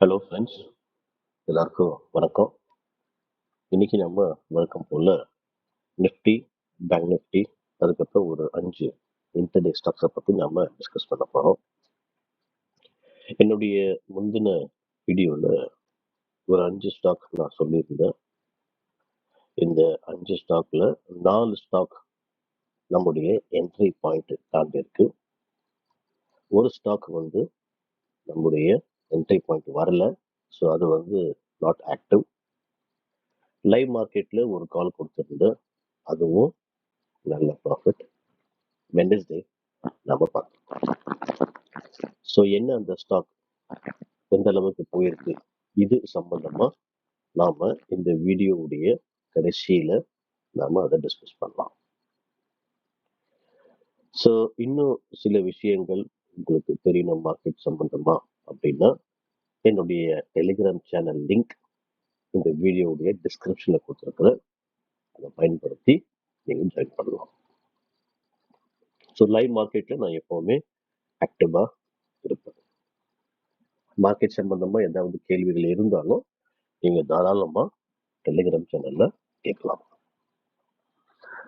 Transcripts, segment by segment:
Hello friends, எல்லாருக்கும் வணக்கம். இன்னைக்கு நம்ம வழக்கம் போல நிஃப்டி, பேங்க் நிஃப்டி, அதுக்கப்புறம் ஒரு 5 இன்டர்டே ஸ்டாக்ஸை பற்றி நம்ம டிஸ்கஸ் பண்ண போகிறோம். என்னுடைய முந்தின வீடியோவில் ஒரு 5 ஸ்டாக் நான் சொல்லியிருந்தேன். இந்த 5 ஸ்டாக்ல 4 ஸ்டாக் நம்முடைய என்ட்ரி பாயிண்ட் தாண்டி இருக்கு. ஒரு ஸ்டாக் வந்து நம்முடைய என்ட்ரி பாயிண்ட் வரல. ஸோ அது வந்து நாட் ஆக்டிவ். லைவ் மார்க்கெட்டில் ஒரு கால் கொடுத்துருந்தேன், அதுவும் நல்ல ப்ராஃபிட். வெட்னஸ்டே நம்ம பார்க்கலாம். ஸோ என்ன அந்த ஸ்டாக் எந்த அளவுக்கு போயிருக்கு, இது சம்பந்தமா நாம இந்த வீடியோவுடைய கடைசியில நாம அதை டிஸ்கஸ் பண்ணலாம். ஸோ இன்னும் சில விஷயங்கள் உங்களுக்கு தெரியணும் மார்க்கெட் சம்பந்தமா அப்படின்னா, என்னுடைய டெலிகிராம் சேனல் லிங்க் இந்த வீடியோவுடைய டிஸ்கிரிப்ஷன்ல கொடுத்துருக்குறேன். அதை பயன்படுத்தி நீங்க ஜாயின் பண்ணலாம். ஸோ லைவ் மார்க்கெட்ல நான் எப்பவுமே ஆக்டிவா இருப்பேன். மார்க்கெட் சம்பந்தமா ஏதாவது கேள்விகள் இருந்தாலும் நீங்க தாராளமா டெலிகிராம் சேனல்ல கேட்கலாம்.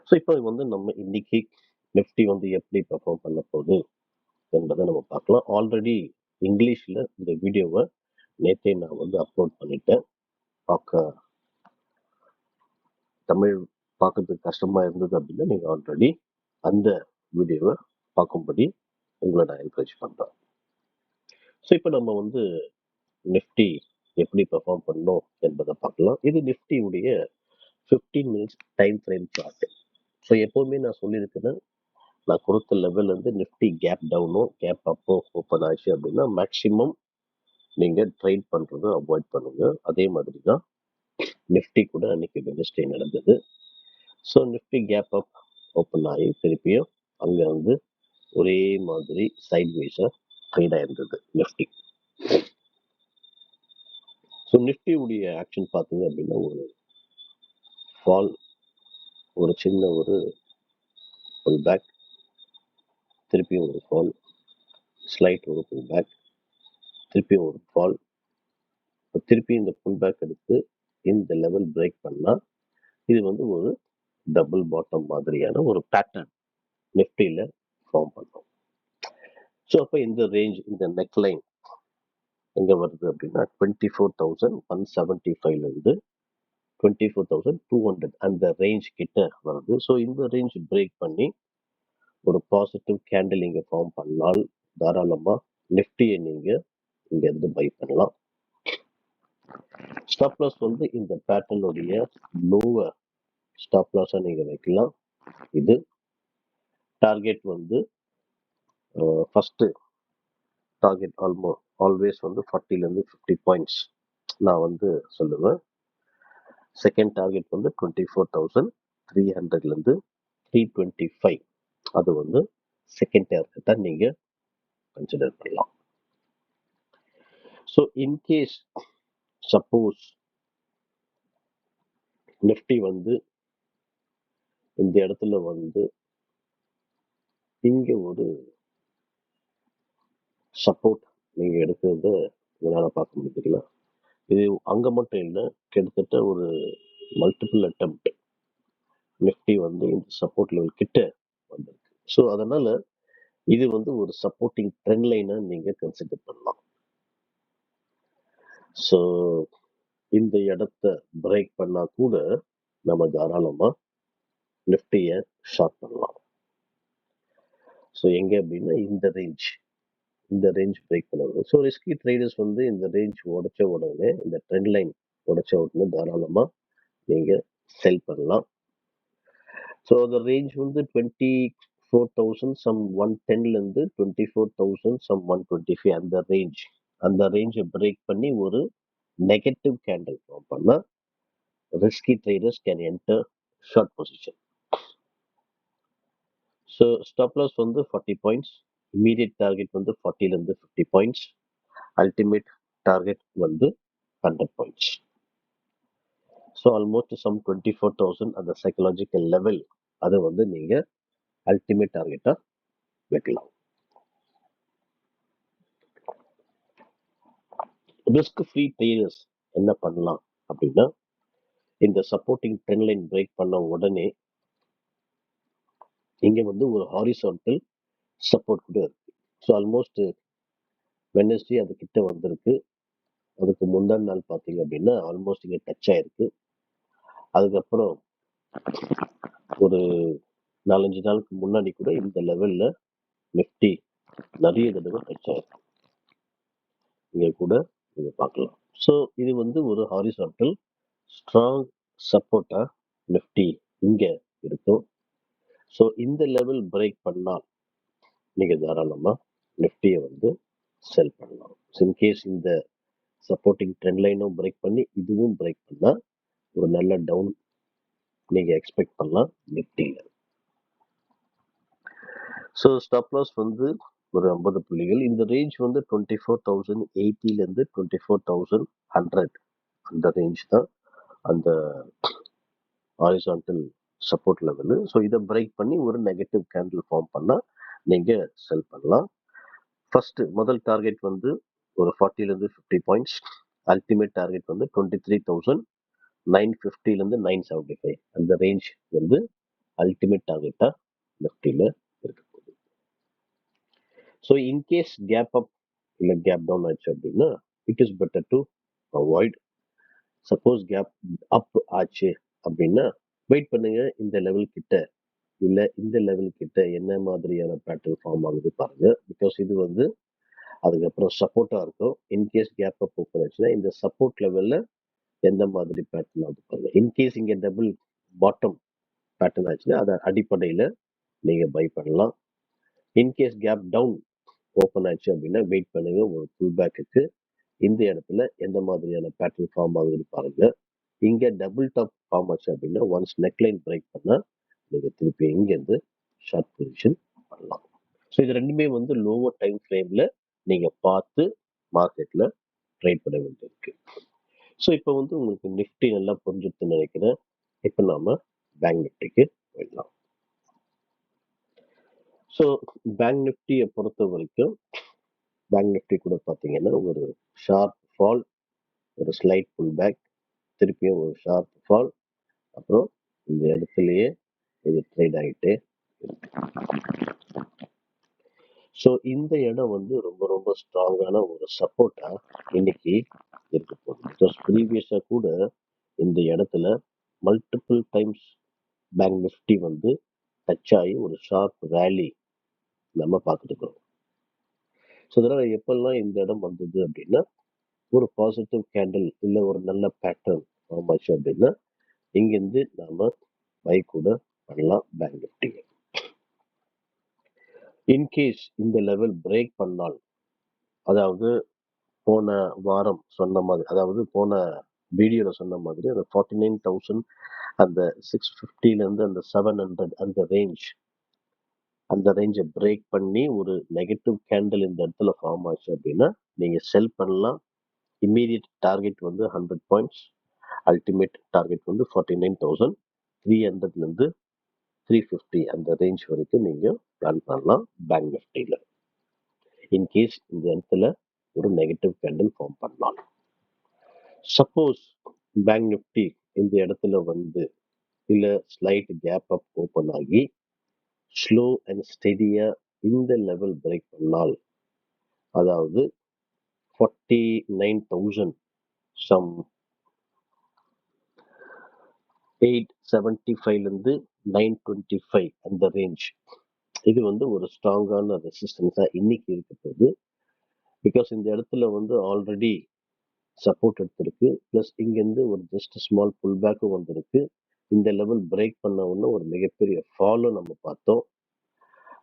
ஸோ இப்போ வந்து நம்ம இன்னைக்கு நிஃப்டி வந்து எப்படி பெர்ஃபார்ம் பண்ண போகுது என்பதை நம்ம பார்க்கலாம். ஆல்ரெடி இங்கிலீஷ்ல இந்த வீடியோவை நேற்றே நான் வந்து அப்லோட் பண்ணிட்டேன். தமிழ் பார்க்கறதுக்கு கஷ்டமா இருந்தது அப்படின்னா நீங்க ஆல்ரெடி அந்த வீடியோவை பார்க்கும்படி உங்களை நான் என்கரேஜ் பண்றேன். ஸோ இப்போ நம்ம வந்து நிஃப்டி எப்படி பெர்ஃபார்ம் பண்ணோம் என்பதை பார்க்கலாம். இது நிஃப்டியுடைய 15 minutes time frame chart. So எப்போவுமே நான் சொல்லியிருக்கிறேன், நான் கொடுத்த லெவல் வந்து நிஃப்டி கேப் டவுனோ கேப் அப்போ ஓப்பன் ஆச்சு அப்படின்னா மேக்சிமம் நீங்கள் ட்ரேட் பண்ணுறதை அவாய்ட் பண்ணுங்க. அதே மாதிரி தான் நிஃப்டி கூட அன்னைக்கு வெட்னஸ்டே நடந்தது. So Nifty gap up open ஆகி திருப்பியும் அங்கே வந்து ஒரே மாதிரி சைட்வேஸாக ட்ரேட் ஆயிருந்தது நிஃப்டி. ஸோ நிஃப்டியுடைய ஆக்ஷன் பார்த்தீங்க அப்படின்னா ஒரு ஃபால், ஒரு சின்ன ஒரு புல் பேக், திருப்பியும் ஒரு ஃபால், ஸ்லைட் ஒரு புல் பேக், திருப்பியும் ஒரு ஃபால், திருப்பி இந்த புல் பேக் எடுத்து இந்த லெவல் பிரேக் பண்ணா இது வந்து ஒரு டபுள் பாட்டம் மாதிரியான ஒரு பேட்டர்ன் நிஃப்டியில ஃபார்ம் பண்ணும். ஸோ அப்போ இந்த ரேஞ்ச், இந்த நெக் லைன் எங்க வருது அப்படின்னா 24,175 இருந்து 24,200 அந்த ரேஞ்ச் கிட்ட வருது. ஸோ இந்த ரேஞ்ச் பிரேக் பண்ணி ஒரு பாசிட்டிவ் கேண்டில் இங்க ஃபார்ம் பண்ணால் தாராளமா நிஃப்டியை நீங்க இங்க இருந்து பை பண்ணலாம். ஸ்டாப் லாஸ் வந்து இந்த பேட்டர்னுடைய லோவர் ஸ்டாப் லாஸா நீங்க வைக்கலாம். இது டார்கெட் வந்து ஃபர்ஸ்ட் டார்கெட் ஆல்வேஸ் வந்து 40ல இருந்து 50 பாயிண்ட்ஸ் நான் வந்து சொல்லுவேன். செகண்ட் டார்கெட் வந்து 24,300ல இருந்து 325, அது வந்து செகண்ட் டார்கெட்டா நீங்க கன்சிடர் பண்ணலாம். ஸோ இன்கேஸ் சப்போஸ் நிஃப்டி வந்து இந்த இடத்துல வந்து இங்க ஒரு சப்போர்ட் நீங்க எடுக்கிறத உங்களால பார்க்க முடியுதுங்களா? இது அங்க மட்டும் இல்லை, கிட்டத்தட்ட ஒரு மல்டிபிள் அட்டெம்ப்ட் நிஃப்டி வந்து இந்த சப்போர்ட் லெவல் கிட்ட வந்திருக்கு. ஸோ அதனால இது வந்து ஒரு சப்போர்ட்டிங் ட்ரெண்ட் லைனை நீங்க கன்சிடர் பண்ணலாம். ஸோ இந்த இடத்த பிரேக் பண்ணா கூட நம்ம தாராளமா நிஃப்டியை ஷார்ட் பண்ணலாம். ஸோ எங்க அப்படின்னா இந்த ரேஞ்ச் பிரேக் பண்ணுவாங்க. ஸோ ரிஸ்கி ட்ரேடர்ஸ் வந்து இந்த ரேஞ்ச் உடைச்ச உடனே, இந்த ட்ரெண்ட் லைன் உடைச்ச உடனே தாராளமா நீங்க செல் பண்ணலாம். ஸோ அந்த ரேஞ்ச் வந்து 24,000 சம் 110ல இருந்து 24,000 சம் 125 அந்த ரேஞ்சை பிரேக் பண்ணி ஒரு நெகட்டிவ் கேண்டில் ஃபார்ம் பண்ணா risky traders can enter short position. So stop loss வந்து 40 points, immediate target வந்து 40ல இருந்து 50 points, ultimate target வந்து 100 points. So almost some 24,000 அந்த psychological level, அதை வந்து நீங்க ultimate target-ஆ வைக்கலாம். ரிஸ்க் ஃப்ரீ ட்ரேடர்ஸ் என்ன பண்ணலாம் அப்படின்னா, இந்த சப்போர்ட்டிங் ட்ரெண்ட் லைன் பிரேக் பண்ண உடனே இங்க வந்து ஒரு ஹாரிசான்டல் சப்போர்ட் கூட இருக்கு. ஸோ ஆல்மோஸ்ட் வெனஸ்டே அது கிட்ட வந்திருக்கு. அதுக்கு முந்தான நாள் பார்த்தீங்க அப்படின்னா ஆல்மோஸ்ட் இங்க டச் ஆயிருக்கு. அதுக்கப்புறம் ஒரு 4-5 நாளுக்கு முன்னாடி கூட இந்த லெவல்ல நிஃப்டி நிறைய தடவை டச் ஆயிருக்கு. இங்க கூட நீங்க பார்க்கலாம். ஸோ இது வந்து ஒரு ஹாரிசான்டல் ஸ்ட்ராங் சப்போர்ட்டா நிஃப்டி இங்க இருக்கும். ஸோ இந்த லெவல் பிரேக் பண்ணால் நீங்க தாராளமா நிஃப்டியை வந்து செல் பண்ணலாம். இன்கேஸ் இந்த சப்போர்ட்டிங் ட்ரெண்ட் லைனும் பிரேக் பண்ணி இதுவும் பிரேக் பண்ணா ஒரு நல்ல டவுன் நீங்க எக்ஸ்பெக்ட் பண்ணலாம் நிஃப்டியில. ஸோ ஸ்டாப் லாஸ் வந்து ஒரு 50 புள்ளிகள். இந்த ரேஞ்ச் வந்து 24,080 இருந்து 24,100 அந்த ரேஞ்ச் தான் அந்த ஹாரிசான்டல் சப்போர்ட் லெவலு. ஸோ இதை பிரேக் பண்ணி ஒரு நெகட்டிவ் கேண்டில் ஃபார்ம் பண்ணா நீங்க செல் பண்ணலாம். ஃபர்ஸ்ட் முதல் டார்கெட் வந்து ஒரு 40லேருந்து 50 பாயிண்ட்ஸ். அல்டிமேட் டார்கெட் வந்து 23,950லேருந்து 975 அந்த ரேஞ்ச் வந்து அல்டிமேட் டார்கெட்டா நிஃப்டியில இருக்கு. ஸோ இன்கேஸ் கேப் அப் இல்லை கேப் டவுன் ஆச்சு அப்படின்னா it is better to avoid. Suppose gap up ஆச்சு அப்படின்னா வெயிட் பண்ணுங்க. இந்த லெவல் கிட்ட இல்ல இந்த லெவல் கிட்ட என்ன மாதிரியான பேட்டர்ன் ஃபார்ம் ஆகுது பாருங்க. பிகாஸ் இது வந்து அதுக்கப்புறம் சப்போர்ட்டா இருக்கும். இன்கேஸ் கேப் அப் ஓப்பன் ஆச்சுன்னா இந்த சப்போர்ட் லெவல்ல எந்த மாதிரி பேட்டர்ன் ஆகுது பாருங்க. இன்கேஸ் இங்க டபுள் பாட்டம் பேட்டர்ன் ஆச்சுன்னா அதை அடிப்படையில நீங்க பை பண்ணலாம். இன்கேஸ் கேப் டவுன் ஓப்பன் ஆச்சு அப்படின்னா வெயிட் பண்ணுங்க ஒரு புல் பேக்குக்கு. இந்த இடத்துல எந்த மாதிரியான பேட்டர்ன் ஃபார்ம் ஆகுதுன்னு பாருங்க. இங்க டபுள் டாப் ஃபார்ம் ஆச்சு அப்படின்னா ஒன்ஸ் நெக்லைன் பிரேக் பண்ணா நீங்க திருப்பி இங்க இருந்து ஷார்ட் பொசிஷன் பண்ணலாம். ஸோ இது ரெண்டுமே வந்து லோவர் டைம் ஃப்ரேம்ல நீங்க பார்த்து மார்க்கெட்ல ட்ரேட் பண்ண வேண்டியிருக்கு. ஸோ இப்போ வந்து உங்களுக்கு நிஃப்டி நல்லா புரிஞ்சுட்டுன்னு நினைக்கிறேன். இப்போ நாம பேங்க் நிஃப்டிக்கு போயிடலாம். ஸோ பேங்க் நிஃப்டியை பொறுத்த வரைக்கும் பேங்க் நிஃப்டி கூட பார்த்தீங்கன்னா ஒரு ஷார்ப் ஃபால், ஒரு ஸ்லைட் புல் பேக், திருப்பியும் ஒரு ஷார்ப் ஃபால், அப்புறம் இந்த இடத்துலயே இது ட்ரேட் ஆகிட்டே இருக்கு. ஸோ இந்த இடம் வந்து ரொம்ப ரொம்ப ஸ்ட்ராங்கான ஒரு சப்போர்ட்டா இன்னைக்கு இருக்க போகுது. பிகாஸ் ப்ரீவியஸா கூட இந்த இடத்துல மல்டிபிள் டைம்ஸ் பேங்க் நிஃப்டி வந்து டச் ஆகி ஒரு ஷார்ப் ரேலி நம்ம பார்த்துட்டு இருக்கோம். ஸோ அதனால எப்பெல்லாம் இந்த இடம் வந்தது அப்படின்னா ஒரு பாசிட்டிவ் கேண்டில் இல்லை ஒரு நல்ல பேட்டர்ன் ஃபார்ம் ஆச்சு அப்படின்னா இங்கிருந்து நாம பை கூட பண்ணலாம் பேங்க் நிஃப்டி. இன்கேஸ் இந்த லெவல் பிரேக் பண்ணால், அதாவது போன வாரம் சொன்ன மாதிரி, அதாவது போன வீடியோல சொன்ன மாதிரி அந்த 49,000 அந்த 650லேருந்து அந்த 700 அந்த ரேஞ்சை பிரேக் பண்ணி ஒரு நெகட்டிவ் கேண்டில் இந்த இடத்துல ஃபார்ம் ஆச்சு அப்படின்னா நீங்க செல் பண்ணலாம். இம்மீடியட் டார்கெட் வந்து 100 பாயிண்ட்ஸ், அல்டிமேட் டார்கெட் வந்து 49,300லேருந்து 350 அந்த ரேஞ்ச் வரைக்கும் நீங்க பிளான் பண்ணலாம் பேங்க் நிஃப்டியில். இன்கேஸ் இந்த இடத்துல ஒரு நெகட்டிவ் கேண்டில் ஃபார்ம் பண்ணலாம். சப்போஸ் பேங்க் நிஃப்டி இந்த இடத்துல வந்து இல்ல ஸ்லைட் கேப் அப் ஓப்பன் ஆகி ஸ்லோ அண்ட் ஸ்டெடியா இந்த லெவல் பிரேக் பண்ணால், அதாவது 49,000 சம் 875லேருந்து 925 அந்த ரேஞ்ச், இது வந்து ஒரு ஸ்ட்ராங்கான ரெசிஸ்டன்ஸா இன்னைக்கு இருக்க போகுது. பிகாஸ் இந்த இடத்துல வந்து ஆல்ரெடி சப்போர்ட் எடுத்திருக்கு. பிளஸ் இங்கேருந்து ஒரு ஜஸ்ட் ஸ்மால் புல் பேக்கும் வந்திருக்கு. இந்த லெவல் பிரேக் பண்ண உடனே ஒரு மிகப்பெரிய ஃபாலும் நம்ம பார்த்தோம்.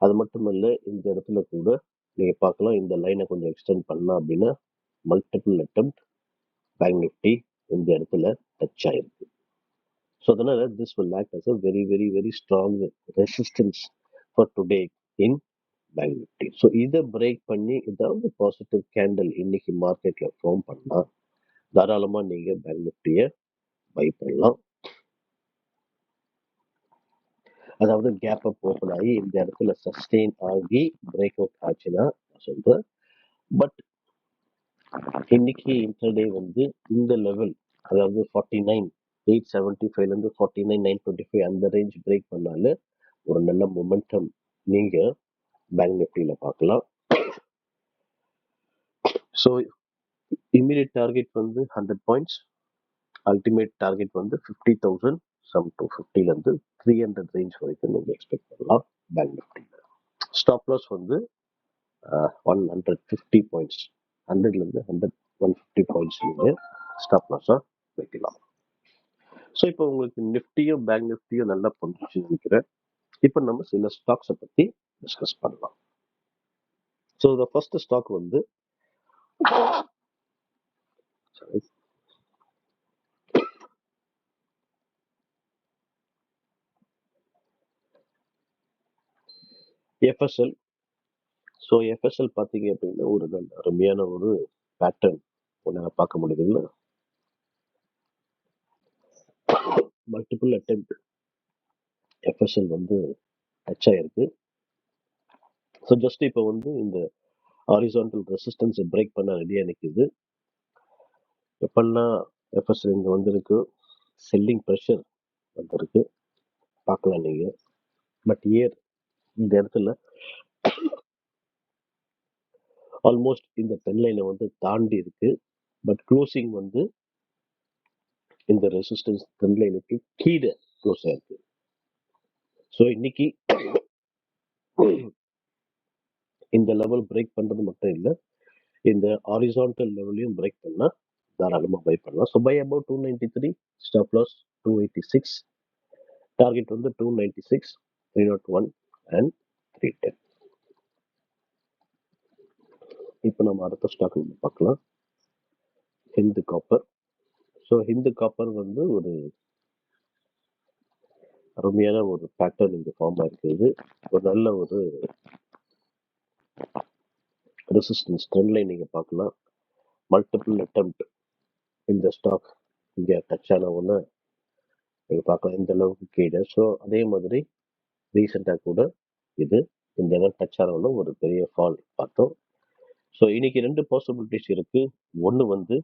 அது மட்டும் இல்ல, இந்த இடத்துல கூட நீங்க பார்க்கலாம் இந்த லைனை கொஞ்சம் எக்ஸ்டெண்ட் பண்ணா அப்படின்னா மல்டிபிள் அட்டெம்ப்ட் பேங்க் நிஃப்டி இந்த இடத்துல டச் ஆயிருக்கு. ஸோ அதனால this will act as a very very very strong resistance for today in bank Nifty. So இதை பிரேக் பண்ணி ஏதாவது பாசிட்டிவ் கேண்டில் இன்னைக்கு மார்க்கெட்ல ஃபார்ம் பண்ணா தாராளமா நீங்க பேங்க் நிஃப்டியை பை பண்ணலாம். அதாவது கேப் அப் ஓப்பன் ஆகி இந்த இடத்துல சஸ்டெயின் ஆகி பிரேக் அவுட் ஆச்சுன்னா நான் சொல்றேன். பட் இன்னைக்கு இன்டர்டே வந்து இந்த லெவல், அதாவது 49,875 49,925 அந்த ரேஞ்ச் பிரேக் பண்ணாலே ஒரு நல்ல மொமெண்டம் நீங்க பேங்க் நிஃப்டியில பார்க்கலாம். ஸோ இமீடியட் டார்கெட் வந்து 100 பாயிண்ட்ஸ், அல்டிமேட் டார்கெட் வந்து 50,000, சம் 250லேருந்து 300 ரேஞ்ச் வரைக்கும் நீங்கள் எக்ஸ்பெக்ட் பண்ணலாம் பேங்க் நிஃப்டியில். ஸ்டாப் லாஸ் வந்து 150 பாயிண்ட்ஸ், 100லேருந்து 150 பாயிண்ட்ஸ் நீங்கள் ஸ்டாப் லாஸாக வைக்கலாம். ஸோ இப்போ உங்களுக்கு நிஃப்டியும் பேங்க் நிஃப்டியும் நல்லா புரிஞ்சிச்சு நினைக்கிறேன். இப்போ நம்ம சில ஸ்டாக்ஸை பற்றி டிஸ்கஸ் பண்ணலாம். ஸோ இந்த ஃபர்ஸ்ட் ஸ்டாக் வந்து எஃப்எஸ்எல். ஸோ எஃப்எஸ்எல் பார்த்தீங்க அப்படின்னா ஒரு நல்ல அருமையான ஒரு பேட்டர்ன் உன்னால் பார்க்க முடியுதுங்களா. மல்டிபிள் அட்டெம்ப்ட் எஃப்எஸ்எல் வந்து டச் ஆயிருக்கு. ஸோ ஜஸ்ட் இப்போ வந்து இந்த ஹாரிசான்டல் ரெசிஸ்டன்ஸை பிரேக் பண்ண ரெடியாக நிற்குது. எப்பெல்லாம் எஃப்எஸ்எல் இங்கே வந்திருக்கு, செல்லிங் ப்ரெஷர் வந்திருக்கு பார்க்கலாம் நீங்கள். பட் ஏர் இந்த இடத்துல ஆல்மோஸ்ட் இந்த ட்ரெண்ட் லைனை வந்து தாண்டி இருக்கு. பட் க்ளோசிங் வந்து இந்த ரெசிஸ்டன்ஸ் ட்ரெண்ட் லைனுக்கு கீழே க்ளோஸ் ஆயிருக்கு. ஸோ இன்னைக்கு இந்த லெவல் பிரேக் பண்றது மட்டும் இல்லை, இந்த ஹாரிசான்டல் லெவலையும் பிரேக் பண்ணா தாராளமாக பை பண்ணலாம். So buy about 293, stop loss 286, target வந்து 296, 301 அண்ட் 310. இப்போ நம்ம அடுத்த ஸ்டாக் நம்ம பார்க்கலாம், Hindu copper. So Hindu copper வந்து ஒரு அருமையான ஒரு பேட்டர்ன் இங்கே ஃபார்ம் ஆயிருக்குது. ஒரு நல்ல ஒரு ரெசிஸ்டன்ஸ் ட்ரெண்ட் லைன் நீங்கள் பார்க்கலாம். மல்டிபிள் அட்டெம்ப்ட் இந்த ஸ்டாக் இங்கே டச் ஆன ஒன்று நீங்கள் பார்க்கலாம் இந்த அளவுக்கு கீழே. ஸோ அதே மாதிரி ரீசெண்டாக கூட இது இந்த இடம் டச் ஆனவொன்னு ஒரு பெரிய ஃபால் பார்த்தோம். ஸோ இன்னைக்கு ரெண்டு பாசிபிலிட்டிஸ் இருக்கு. ஒன்று வந்து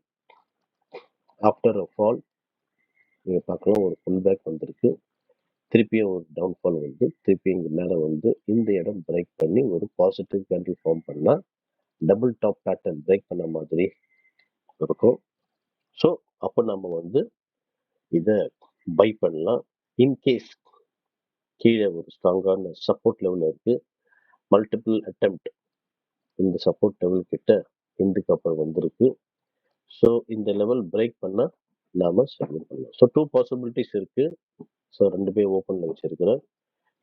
ஆஃப்டர் அ ஃபால் நீங்கள் பார்க்கலாம் ஒரு புல் பேக் வந்திருக்கு, திருப்பியும் ஒரு டவுன்ஃபால் வந்து திருப்பி இங்கே மேலே வந்து இந்த இடம் பிரேக் பண்ணி ஒரு பாசிட்டிவ் கேண்டில் ஃபார்ம் பண்ணால் டபுள் டாப் பேட்டர்ன் பிரேக் பண்ண மாதிரி இருக்கும். ஸோ அப்போ நம்ம வந்து இதை பை பண்ணலாம். இன்கேஸ் கீழே ஒரு ஸ்ட்ராங்கான சப்போர்ட் லெவல் இருக்கு, மல்டிபிள் அட்டெம்ப்ட் இந்த சப்போர்ட் லெவல் கிட்ட ஹிந்து காப்பர் வந்திருக்கு. ஸோ இந்த லெவல் பிரேக் பண்ணால் நாம செல் பண்ணலாம். ஸோ டூ பாசிபிலிட்டிஸ் இருக்கு. ஸோ ரெண்டு பேர் ஓப்பனில் வச்சிருக்கிறேன்.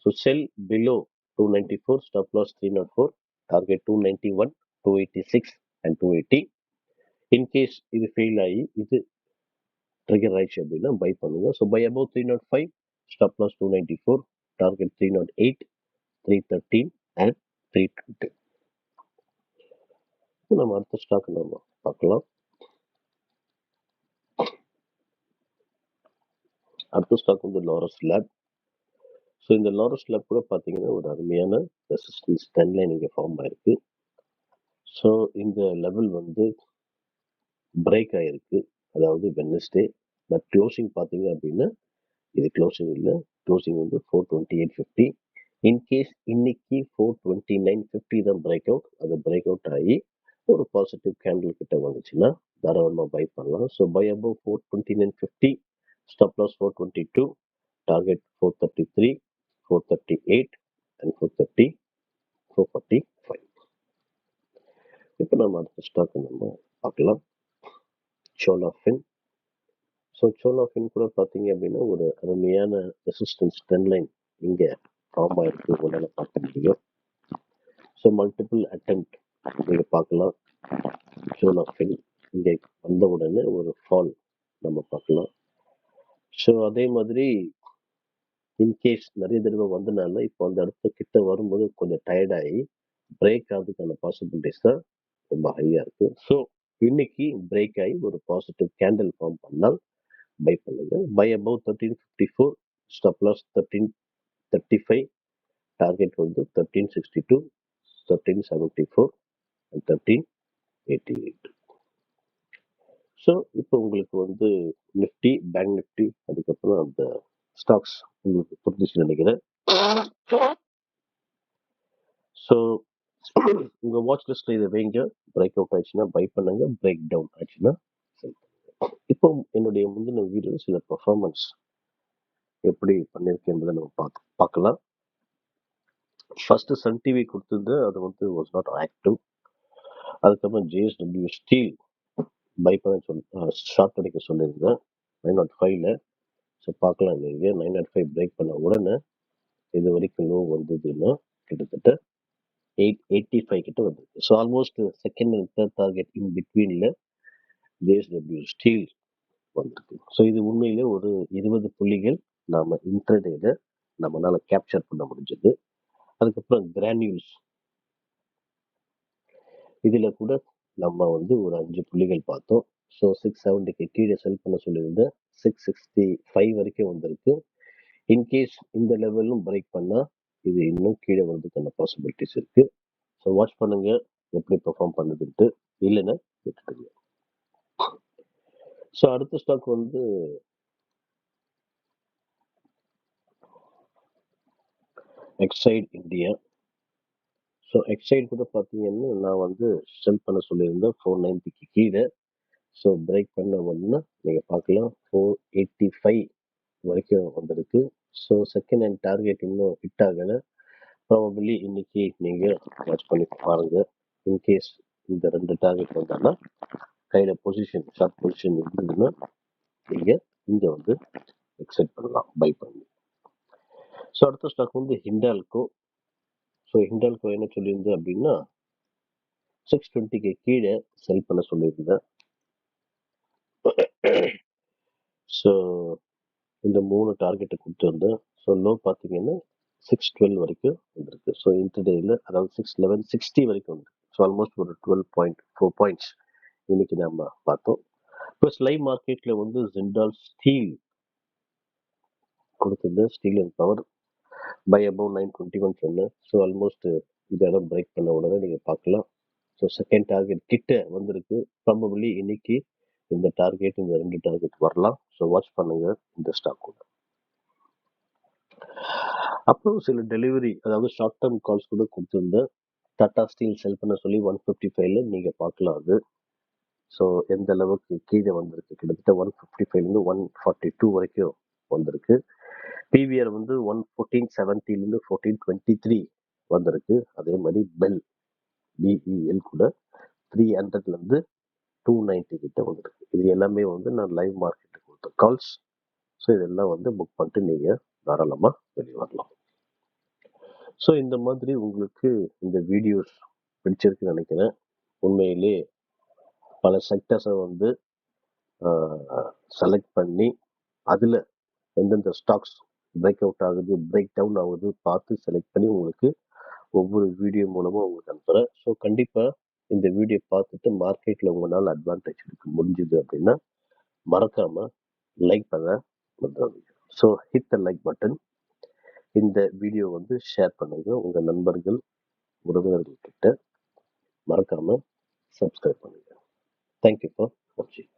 So sell below 294, stop loss 304, target 291, 286 and 280. In case இது ஃபெயில் ஆகி இது ட்ரிகர் ஆயிடுச்சு அப்படின்னா பை பண்ணுங்க. So buy about 305, stop loss 294, target 308, 313 and 320. நம்ம அடுத்த ஸ்டாக் நம்ம பார்க்கலாம். அடுத்த ஸ்டாக் வந்து லாரஸ் லேப். ஸோ இந்த லாரஸ் லேப் கூட பார்த்தீங்கன்னா ஒரு அருமையான ரெசிஸ்டன்ஸ் ட்ரெண்ட் லைன் இங்கே ஃபார்ம் ஆயிருக்கு. ஸோ இந்த லெவல் வந்து பிரேக் ஆயிருக்கு, அதாவது வெட்னஸ்டே. பட் க்ளோசிங் பார்த்தீங்க அப்படின்னா இது க்ளோசிங் இல்லை, க்ளோசிங் வந்து 428.50. இன்கேஸ் இன்னைக்கு 429.50 தான் பிரேக் அவுட், அது பிரேக் அவுட் ஆகி ஒரு பாசிட்டிவ் கேண்டில் கிட்ட வந்துச்சுன்னா தாராளமாக பை பண்ணலாம். So buy above 429.50, stop loss 422, target 433, 438 and 430, 445. இப்போ நம்ம அடுத்த ஸ்டாக் நம்ம பார்க்கலாம், சோலாஃபின். ஸோ சோலாஃபின் கூட பார்த்தீங்க அப்படின்னா ஒரு அருமையான ரெசிஸ்டன்ஸ் ட்ரெண்ட் லைன் இங்கே ஃபார்ம் ஆயிருக்கு, உங்களால் பார்க்க முடியும். ஸோ மல்டிபிள் அட்டெம்ப்ட் நீங்கள் பார்க்கலாம். சோலாஃபின் இங்கே வந்த உடனே ஒரு ஃபால் நம்ம பார்க்கலாம். ஸோ அதே மாதிரி இன்கேஸ் நிறைய தடவை வந்தனால இப்போ அந்த இடத்த கிட்ட வரும்போது கொஞ்சம் டயர்டாகி பிரேக் ஆகிறதுக்கான பாசிபிலிட்டிஸ் தான் ரொம்ப ஹையாக இருக்கு. ஸோ இன்னைக்கு பிரேக் ஆகி ஒரு பாசிட்டிவ் கேண்டில் ஃபார்ம் பண்ணால் பை பண்ணுங்க. Buy above 1354, stop loss 1335, target வந்து 1362, 1374 அண்ட் 1388. ஸ்டாக்ஸ் உங்களுக்கு புரிஞ்சுச்சுன்னு நினைக்கிறேன். ஸோ உங்க வாட்ச் லிஸ்ட்ல இதை வைங்க. பிரேக் அவுட் ஆயிடுச்சுன்னா பை பண்ணுங்க, பிரேக் டவுன் ஆயிடுச்சுன்னா sell பண்ணுங்க. இப்போ என்னுடைய முந்தின வீடியோ சில பெர்ஃபார்மன்ஸ் எப்படி பண்ணியிருக்கேன் என்பதை நம்ம பார்க்கலாம். ஃபர்ஸ்ட் சன் டிவி கொடுத்தது அது வந்து வாஸ் நாட் ஆக்டிவ். அதுக்கப்புறம் ஜேஎஸ்டபிள்யூ ஸ்டீல் பை பண்ண ஷார்ட் அடிக்க சொல்லியிருந்தேன் 905ல. ஸோ பார்க்கலாம் நீங்கள் 905 பிரேக் பண்ண உடனே இது வரைக்கும் லோ வந்ததுன்னா கிட்டத்தட்ட 885 கிட்ட வந்தது. So almost second and third target in பிட்வீனில் ஜேஎஸ்டபிள்யூ ஸ்டீல் வந்திருக்கு. ஸோ இது உண்மையிலே ஒரு 20 புள்ளிகள் நாம இன்ட்ரடேல நம்மளால கேப்சர் பண்ண முடிஞ்சது. அதுக்கப்புறம் கிரானியூல்ஸ் இதுல கூட நம்ம வந்து ஒரு 5 புள்ளிகள் பார்த்தோம். ஸோ 670க்கு கீழே செல் பண்ண சொல்லியிருந்தேன். 665 வரைக்கும் வந்திருக்கு. இன்கேஸ் இந்த லெவலும் பிரேக் பண்ணா இது இன்னும் கீழே வரதுக்கான பாசிபிலிட்டிஸ் இருக்கு. ஸோ வாட்ச் பண்ணுங்க எப்படி பெர்ஃபார்ம் பண்ணுதுன்ட்டு. இல்லைன்னா விட்டுடுங்க. ஸோ அடுத்த ஸ்டாக் வந்து எக்ஸைட் இந்தியா. ஸோ எக்ஸைட் கூட பார்த்தீங்கன்னா நான் வந்து செல் பண்ண சொல்லியிருந்தேன் 490க்கு கீழே. ஸோ பிரேக் பண்ண உடனே நீங்கள் பார்க்கலாம் 485 வரைக்கும் வந்திருக்கு. ஸோ செகண்ட் ஹேண்ட் டார்கெட் இன்னும் ஹிட் ஆகலை. ப்ராபபிளி இன்னைக்கு நீங்கள் வாட்ச் பண்ணி பாருங்க. இன்கேஸ் இந்த 2 டார்கெட் வந்தாங்கன்னா கையில் பொசிஷன் ஷார்ட் பொசிஷன் இருந்ததுன்னா நீங்கள் இங்கே வந்து எக்ஸைட் பண்ணலாம் பை பண்ணி. ஸோ அடுத்த ஸ்டாக் வந்து ஹிண்டால்கோ. ஸோ ஹிண்டால்கோ என்ன சொல்லியிருந்தேன் அப்படின்னா 620க்கு கீழே செல் பண்ண சொல்லியிருந்தேன். ஸோ இந்த 3 டார்கெட்டை கொடுத்துருந்தேன். ஸோ லோ பார்த்தீங்கன்னா 612 வரைக்கும் வந்திருக்கு. ஸோ இன்டர்டேயில் அதாவது 611 60 வரைக்கும் வந்திருக்கு. ஸோ ஆல்மோஸ்ட் ஒரு 12.4 பாயிண்ட்ஸ் இன்னைக்கு நம்ம பார்த்தோம். ப்ளஸ் லைவ் மார்க்கெட்டில் வந்து ஜிண்டால் ஸ்டீல் கொடுத்துருந்தேன். Steel and power by above 921 சொன்னேன். ஸோ ஆல்மோஸ்ட் இந்த இடம் பிரேக் பண்ண உடனே நீங்கள் பார்க்கலாம். ஸோ செகண்ட் டார்கெட் கிட்ட வந்திருக்கு. ப்ராபபிளி இன்னைக்கு இந்த டார்கெட் இந்த 2 டார்கெட் வரலாம். ஸோ வாட்ச் பண்ணுங்க இந்த ஸ்டாக் கூட. அப்புறம் சில டெலிவரி அதாவது ஷார்ட் டேர்ம் கால்ஸ் கூட கொடுத்துருந்தேன். டாடா ஸ்டீல் செல் பண்ண சொல்லி 155ல நீங்க பார்க்கலாம் அது. ஸோ எந்த அளவுக்கு கீழே வந்திருக்கு கிட்டத்தட்ட 155லேருந்து 142 வரைக்கும் வந்திருக்கு. பிவிஆர் வந்து 11470லேருந்து 1423 வந்திருக்கு. அதே மாதிரி பெல் பிஇஎல் கூட 300லேருந்து 290 கிட்ட வந்திருக்கு. இது எல்லாமே வந்து நான் லைவ் மார்க்கெட்டுக்கு கொடுத்த கால்ஸ். ஸோ இதெல்லாம் வந்து புக் பண்ணிட்டு நீங்கள் தாராளமாக வெளியே வரலாம். ஸோ இந்த மாதிரி உங்களுக்கு இந்த வீடியோஸ் பிடிச்சிருக்குன்னு நினைக்கிறேன். உண்மையிலே பல செக்டர்ஸை வந்து செலக்ட் பண்ணி அதில் எந்தெந்த ஸ்டாக்ஸ் பிரேக் அவுட் ஆகுது பிரேக் டவுன் ஆகுது பார்த்து செலக்ட் பண்ணி உங்களுக்கு ஒவ்வொரு வீடியோ மூலமாக உங்களுக்கு அனுப்புகிறேன். ஸோ கண்டிப்பாக இந்த வீடியோ பார்த்துட்டு மார்க்கெட்டில் உங்களால் அட்வான்டேஜ் எடுக்க முடிஞ்சுது அப்படின்னா மறக்காமல் லைக் பண்ண மறந்துடாதீங்க. So hit the like button. இந்த வீடியோ வந்து ஷேர் பண்ணுங்க உங்கள் நண்பர்கள் உறவினர்கள் கிட்ட. மறக்காமல் சப்ஸ்கிரைப் பண்ணுங்க. தேங்க்யூ ஃபார் வாட்சிங்.